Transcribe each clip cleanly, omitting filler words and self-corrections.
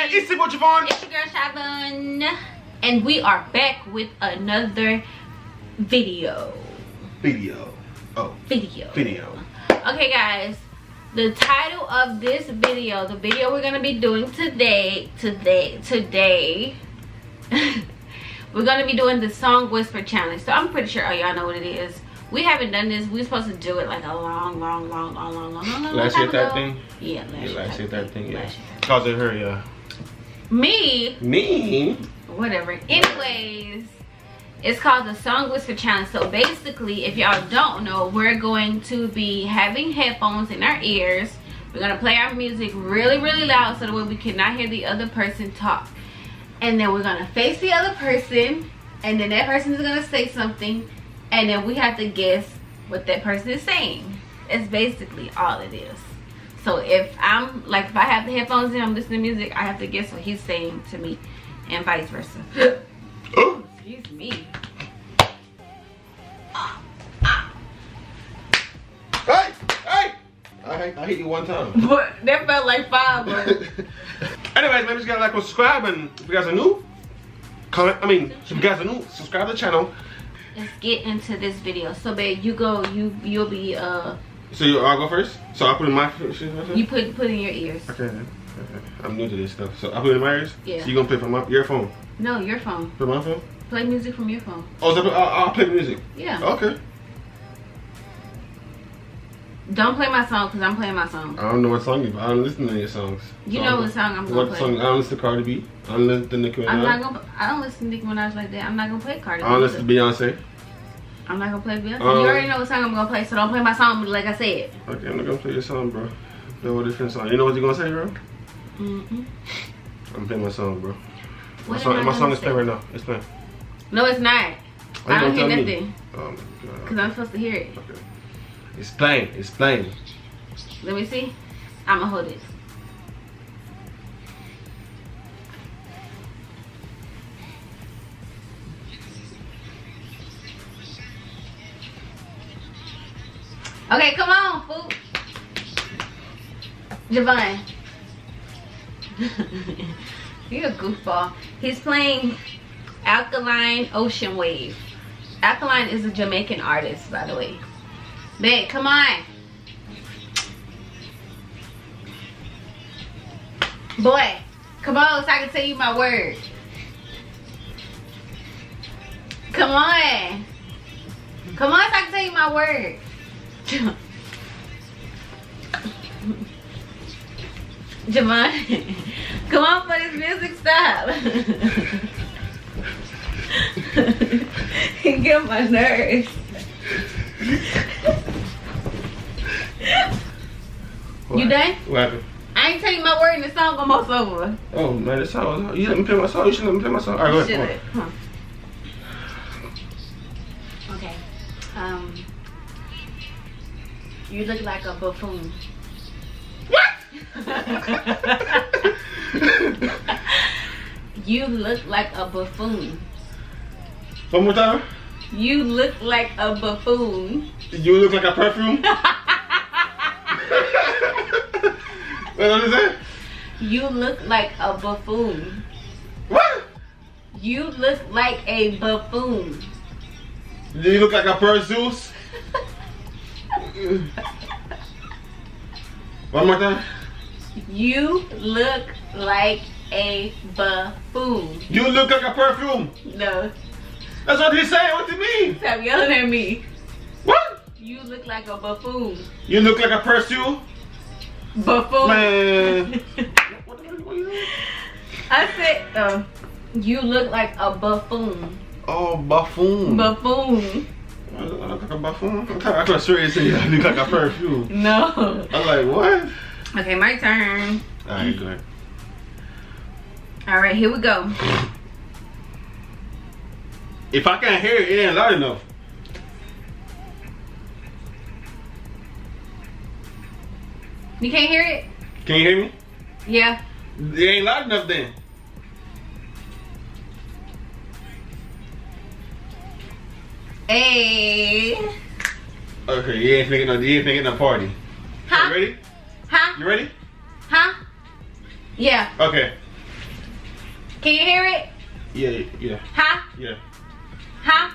It's your boy Javon. It's your girl Shavon. And we are back with another video. Video. Okay guys, the title of this video, the video we're gonna be doing today, we're gonna be doing the Song Whisper Challenge. So I'm pretty sure all y'all know what it is. We haven't done this. We were supposed to do it like a long Last year that thing? Yeah, last year that thing, yeah. Cause of her, yeah. Me? Whatever. Anyways, it's called the Song Whisper Challenge. So basically, if y'all don't know, we're going to be having headphones in our ears. We're gonna play our music really loud so that way we cannot hear the other person talk. And then we're gonna face the other person, and then that person is gonna say something, and then we have to guess what that person is saying. That's basically all it is. So if I have the headphones in, I'm listening to music, I have to guess what he's saying to me, and vice versa. Oh, excuse me. Hey! I hit you one time. But that felt like 5, bro. Anyways, maybe you guys like, subscribe, and if you guys are new, comment. If you guys are new, subscribe to the channel. Let's get into this video. So babe, you'll be So I'll go first? So I'll put in my shit? You put in your ears. Okay then. Okay. I'm new to this stuff. So I'll put it in my ears? Yeah. So you gonna play from your phone? No, your phone. From my phone? Play music from your phone. Oh, so I'll play the music? Yeah. Okay. Don't play my song because I'm playing my song. I don't know what song you play. I don't listen to your songs. You know what song I'm gonna play. Song? I don't listen to Cardi B. I don't listen to Nicki Minaj. I don't listen to Nicki Minaj like that. I'm not gonna play Cardi B. I don't listen to Beyonce. I'm not gonna play Beyonce. You already know what song I'm gonna play, so don't play my song like I said. Okay, I'm not gonna play your song, bro. Play a different song. You know what you're gonna say, bro? I'm playing my song, bro. My song is playing right now. It's playing. No, it's not. I don't hear nothing. Me? Oh my god. Because I'm supposed to hear it. Okay. It's playing. It's playing. Let me see. I'ma hold it. Okay, come on, fool. Javon. You're a goofball. He's playing Alkaline Ocean Wave. Alkaline is a Jamaican artist, by the way. Babe, come on. Boy, come on so I can tell you my word. Come on. Come on so I can tell you my word. Javon, come on for this music, stop. He get on my nerves. You done? What happened? I ain't telling you my word and the song almost over. Oh man, this song. You let me play my song. You should let me play my song. All right, go ahead. Huh. Okay. You look like a buffoon. What? You look like a buffoon. One more time. You look like a buffoon. You look like a perfume. What is that? You look like a buffoon. What? You look like a buffoon. Do you look like a Perseus? One more time. You look like a buffoon. You look like a perfume. No. That's what he's saying. What do you mean? Stop yelling at me. What? You look like a buffoon. You look like a Perseus. Buffoon. Man. What the hell are you doing? I said, you look like a buffoon. Oh, buffoon. Buffoon. I look like a buffoon? I could swear you said you look like a perfume. No. I'm like, what? Okay, my turn. Alright, go ahead. Alright, here we go. If I can't hear it, it ain't loud enough. You can't hear it? Can you hear me? Yeah. It ain't loud enough then. Hey. Okay, you ain't thinking no party. Huh? You ready? Huh? You ready? Huh? Yeah. Okay. Can you hear it? Yeah. Huh? Yeah. Huh?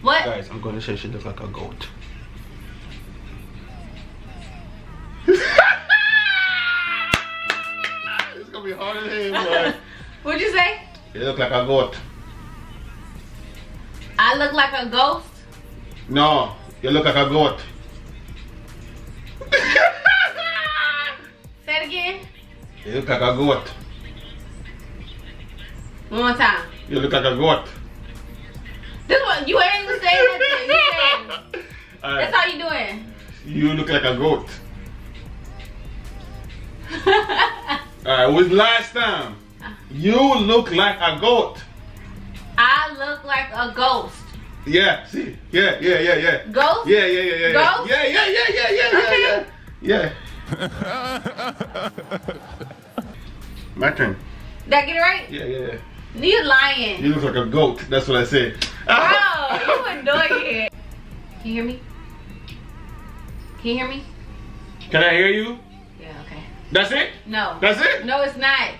What? Guys, I'm gonna say she looks like a goat. It's gonna be hard as hell, boy. What'd you say? You look like a goat. I look like a ghost? No, you look like a goat. Say it again. You look like a goat. One more time. You look like a goat. This one, you ain't even saying nothing. You saying, Alright. that's all you doing. You look like a goat. Alright, what's last time? You look like a goat. I look like a ghost. Yeah, see? Yeah. Ghost? Yeah. Ghost? Yeah. My turn. Did I get it right? Yeah. You lying. You look like a goat. That's what I said. Bro, you annoying. Can you hear me? Can you hear me? Can I hear you? Yeah, okay. That's it? No. That's it? No, it's not.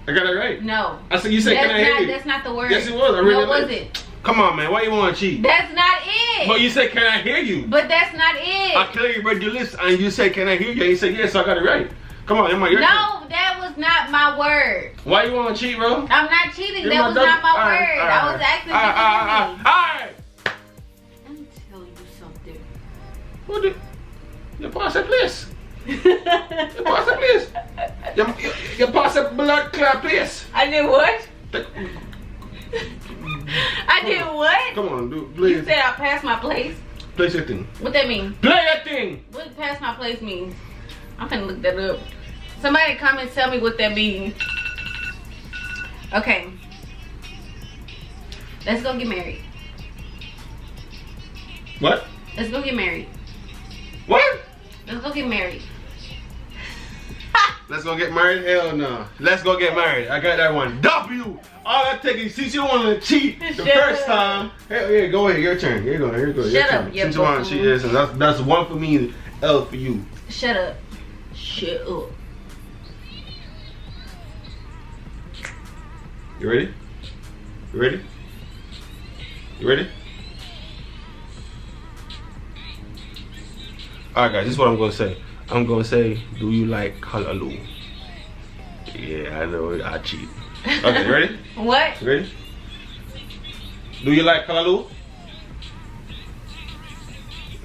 I got it right. No. I said, you said, can I hear you? That's not the word. Yes, it was. I really No, was did. it? Come on, man. Why you want to cheat? That's not it. But you said, can I hear you? But that's not it. I clearly read your list and you said, can I hear you? And you said, yes, so I got it right. Come on, Emma, your turn. No, that was not my word. Why you want to cheat, bro? I'm not cheating. You're That my was dog- not my Alright, word. alright, I was asking if you could hear me. Alright. Let me tell you something. What the? You pass it, please. You pass it, please. You pass it blood clot, please. I did what? I did what? Come on, dude, You please. said I passed my place. Play your thing. What that mean? Play your thing. What pass my place means? I'm finna look that up. Somebody come and tell me what that means. Okay. Let's go get married. What? Let's go get married. What? Let's go get married. Let's go get married? Hell no. Let's go get married. I got that one. W. All I take is since you want to cheat the Shut first up. time. Hell yeah, go ahead. Your turn. Here you go. Your Shut turn. up, you Since you want to cheat this, and that's one for me, L for you. Shut up. Shut up. You ready? You ready? You ready? Alright guys, this is what I'm gonna say. I'm gonna say, do you like Kalaloo? Yeah, I know I cheat. Okay, you ready? What? You ready? Do you like Kalaloo?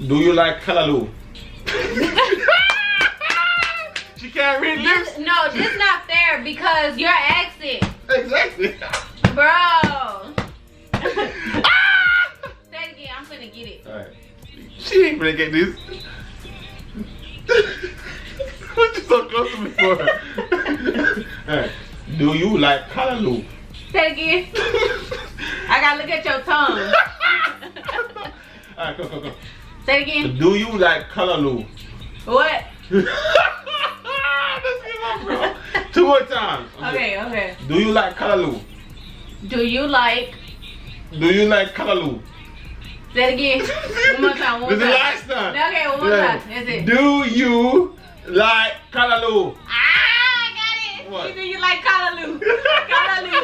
Do you like Kalaloo? She can't read lips. No, this is not fair because your accent. Exactly. Bro. Say it again. I'm finna get it. Alright. She ain't gonna get this. What you so close to me for? Alright. Do you like Kalaloo? Say it again. I gotta look at your tongue. Alright, come. Say it again. Do you like Kalaloo? What? Let's get my bro. 2 more times. Okay. Do you like Kalaloo? Do you like? Do you like Kalaloo? Say it again. One more time. This is the last time. Okay, one more time. That's it. Do you like Kalaloo? Ah, I got it. What? Do you like Kalaloo? Kalaloo.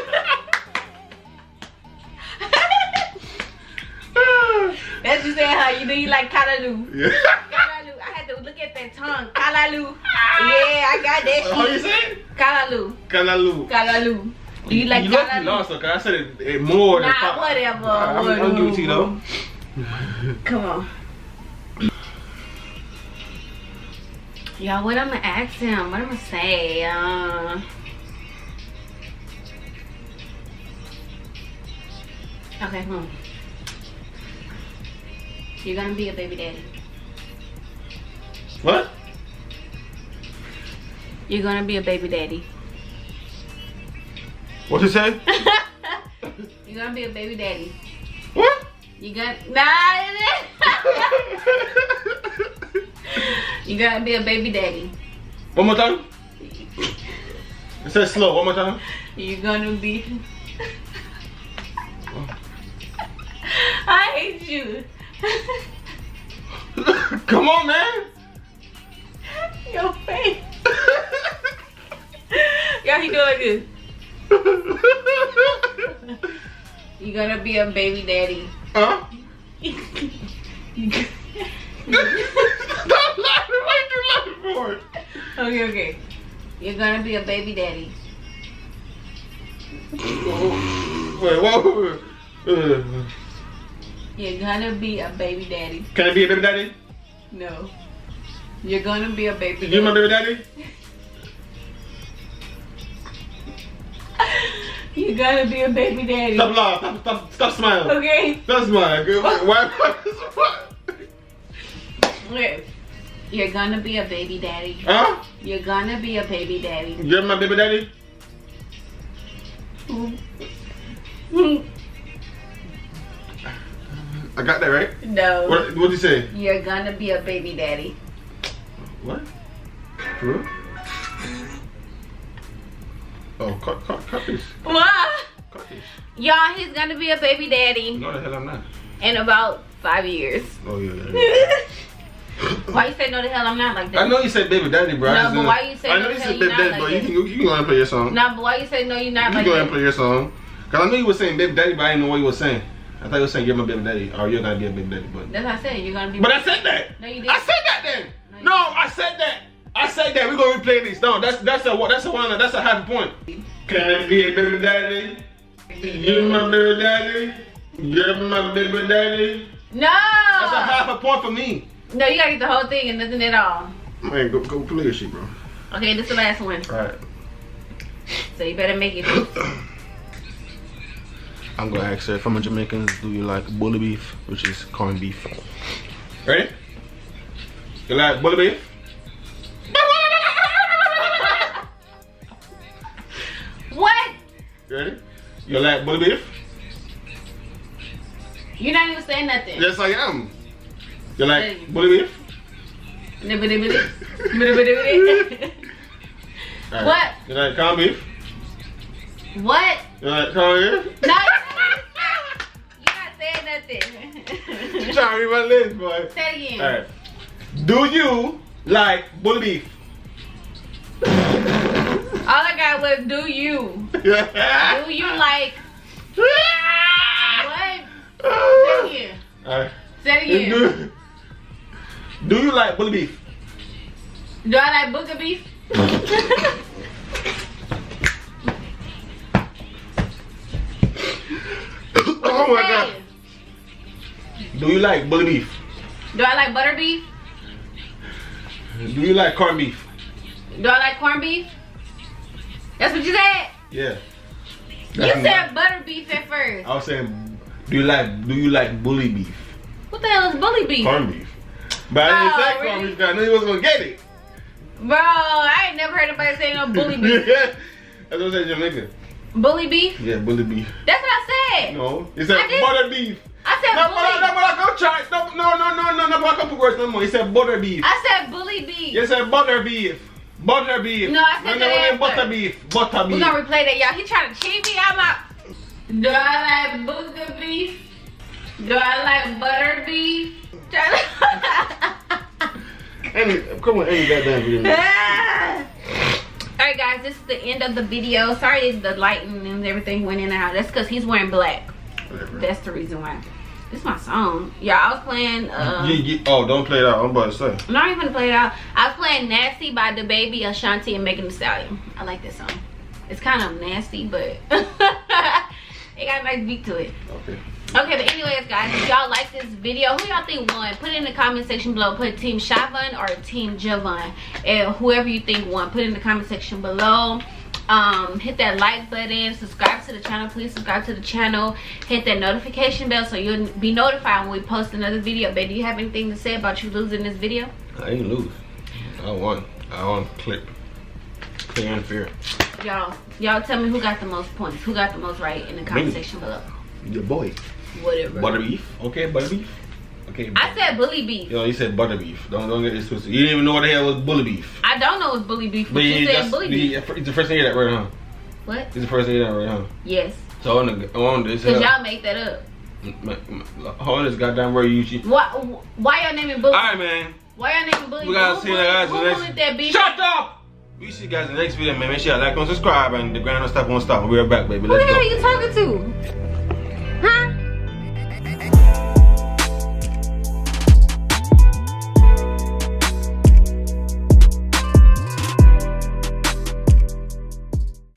That's you saying how you do. You like Kalaloo? Yeah. Kalaloo. I had to look at that tongue. Kalaloo. Yeah, I got that shit. How you say it? Kalaloo. Kalaloo. Kalaloo. Do you like You look Kalaloo? lost, okay? I said it more than Nah, five. whatever. I'm gonna give it to you though. Come on. Y'all, what I'm gonna ask him? What I'm gonna say? Okay, You're gonna be a baby daddy. What? You're gonna be a baby daddy. What you say? You're gonna be a baby daddy. What? You gonna You gotta be a baby daddy. One more time. It says slow. One more time. You're gonna be. I hate you. Come on, man. Your face. Y'all, he do like this. You're gonna be a baby daddy. Huh? Stop laughing. What are you laughing for? Okay. You're gonna be a baby daddy. Wait, whoa. You're gonna be a baby daddy. Can I be a baby daddy? No. You're gonna be a baby daddy. You my baby daddy? You're gonna be a baby daddy. Stop laughing. Stop smiling. Okay. Stop smiling. Why? Okay. You're gonna be a baby daddy. Huh? You're gonna be a baby daddy. You're my baby daddy? I got that right? No. What'd you say? You're gonna be a baby daddy. What? For real? Oh, cut this. What? Cut this. Y'all, he's gonna be a baby daddy No, the hell I'm not. in about 5 years. Oh, yeah. Why you say no the hell I'm not like that? I know you said baby daddy, bro. No, but why you say I no know the you hell said you baby not daddy, like but that? you can go ahead and play your song. No, but why you say no you're not You like can go ahead and that? play your song. Cause I knew you were saying baby daddy, but I didn't know what you were saying. I thought you were saying you're my baby daddy, or you're gonna be a baby daddy, but. That's what I said, you're gonna be. But I said that. No, you didn't. I said that then. No, you No, I said that. I said that. We're gonna replay this. No, that's a half a point. Can I be a baby daddy? You're my baby daddy. You're my baby daddy. No! That's a half a point for me. No, you gotta get the whole thing and nothing at all. Man, go play your shit, bro. Okay, this is the last one. Alright. So you better make it. I'm gonna ask her, from a Jamaican, do you like bully beef, which is corned beef? Ready? You like bully beef? What? You ready? You like bully beef? You're not even saying nothing. Yes, I am. You like bully beef? Alright. What? You like corned beef? What? You like corned beef? No, you're not saying nothing. You trying to read my list, boy. Say it again. Alright. Do you like bully beef? All I got was do you. Do you like what? Say it again. Alright. Say it again. Do you like bully beef? Do I like booger beef? Oh my god. Do you like bully beef? Do I like butter beef? Do you like corned beef? Do I like corned beef? That's what you said? Yeah. You said butter beef at first. I was saying, do you like bully beef? What the hell is bully beef? Corned beef. But I didn't say corned really? beef because I knew you wasn't gonna get it. Bro, I ain't never heard anybody say no bully beef. That's what I said, Jamaican. Bully beef? Yeah, bully beef. That's what I said. No, it said I did- butter beef. I said No, bully. but I go try. No, but I can't put words no more. He said butter beef. I said bully beef. You said butter beef. Butter beef. No, I said that after. butter beef. Butter We're beef. gonna replay that, y'all. He trying to cheat me. I'm like, do I like booger beef? Do I like butter beef? Come on, any goddamn video. Alright guys, this is the end of the video. Sorry the lighting and everything went in and out. That's because he's wearing black. Whatever. That's the reason why. This is my song. Yeah, I was playing Oh, don't play it out. I'm about to say. I'm not even gonna play it out. I was playing Nasty by DaBaby, Ashanti, and Megan Thee Stallion. I like this song. It's kind of nasty, but it got a nice beat to it. Okay. Okay, but anyways, guys, if y'all like this video, who y'all think won? Put it in the comment section below. Put Team Shavon or Team Javon. And whoever you think won, put it in the comment section below. Hit that like button. Subscribe to the channel. Please subscribe to the channel. Hit that notification bell so you'll be notified when we post another video. Babe, do you have anything to say about you losing this video? I ain't lose. I won. I won clear and fair. Y'all tell me who got the most points. Who got the most right in the comment section below. Your boy. Whatever. Butter beef. Okay, butter beef. Okay. I said bully beef. You know, you said butter beef. Don't get this twisted. You didn't even know what the hell was bully beef. I don't know it's bully beef, but But you said bully beef. It's the first thing you hear that right, huh? What? It's the first thing you hear that right, huh? Yes. So on this. Because y'all make that up. Hold this goddamn word you. Why y'all naming bully? Alright, man. Why y'all naming bully? We gotta see that Who bullied that bitch? Shut up! We see you guys in the next video, man. Make sure you like and subscribe, and the grind don't stop, won't stop. We'll be right back, baby. Who Let's the hell go. are you talking to?